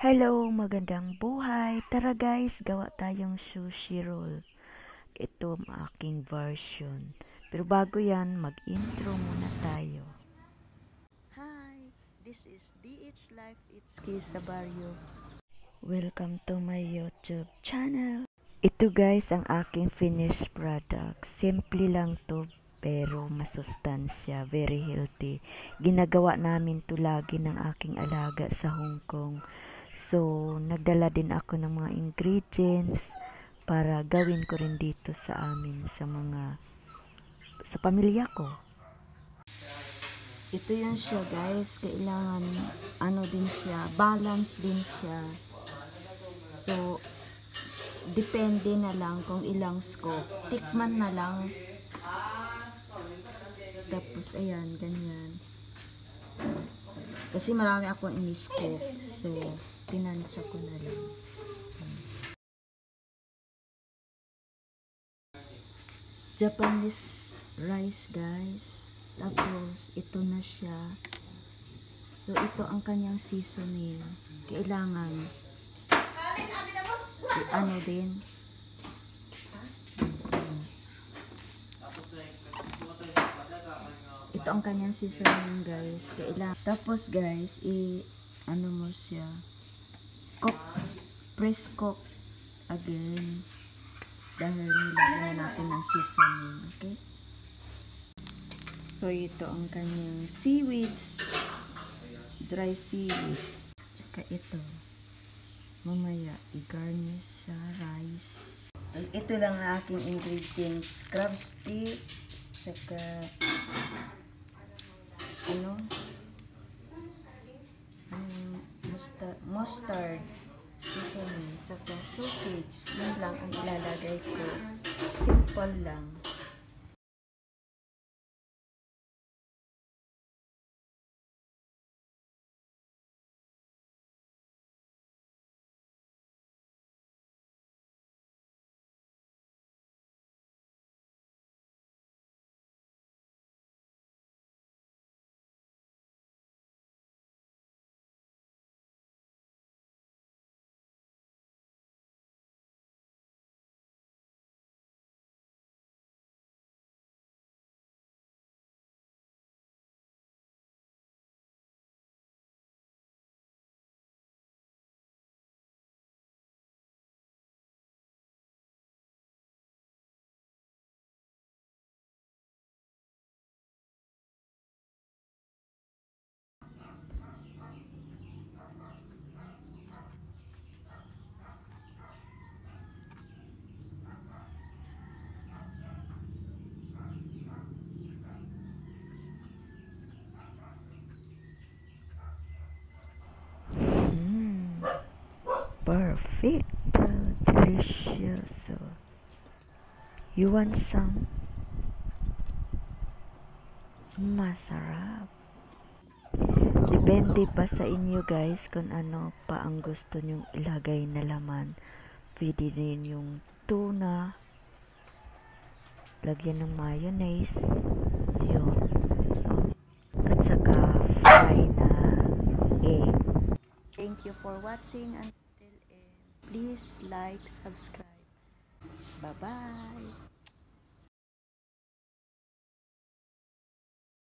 Hello, magandang buhay. Tara guys, gawa tayong sushi roll. Ito ang aking version. Pero bago yan, mag-intro muna tayo. Hi, this is DH Life. It's Kisa Barrio. Welcome to my YouTube channel. Ito guys, ang aking finished product. Simple lang to, pero masustansya, very healthy. Ginagawa namin to lagi ng aking alaga sa Hong Kong. So, nagdala din ako ng mga ingredients para gawin ko rin dito sa amin, sa pamilya ko. Ito yun siya guys, kailangan din siya, balance din siya. So, depende na lang kung ilang scoop. Tikman na lang. Tapos, ayan, ganyan. Kasi marami akong ini-scoop. So, tinansya ko na lang. Japanese rice guys. Tapos, ito na siya. So, ito ang kanyang seasoning. Kailangan din. Ito ang kanyang seasoning guys. Kailangan. Tapos guys, mo siya. Press cook again. Dahil nilagyan na natin ng seasoning. Okay? So, ito ang kanyang seaweeds. Dry seaweeds. Tsaka ito. Mamaya, i-garnish sa rice. Ito lang ang aking ingredients. Crab stick. Tsaka mustard, seasoning, tsaka sausage. Yun lang ang ilalagay ko. Simple lang. Perfect. Delicious. You want some? Masarap. Depende pa sa inyo guys kung ano pa ang gusto nyong ilagay na laman. Pwede rin yung tuna. Lagyan ng mayonnaise. Ayun. At saka fry na egg. Thank you for watching until end. Please like, subscribe. Bye-bye.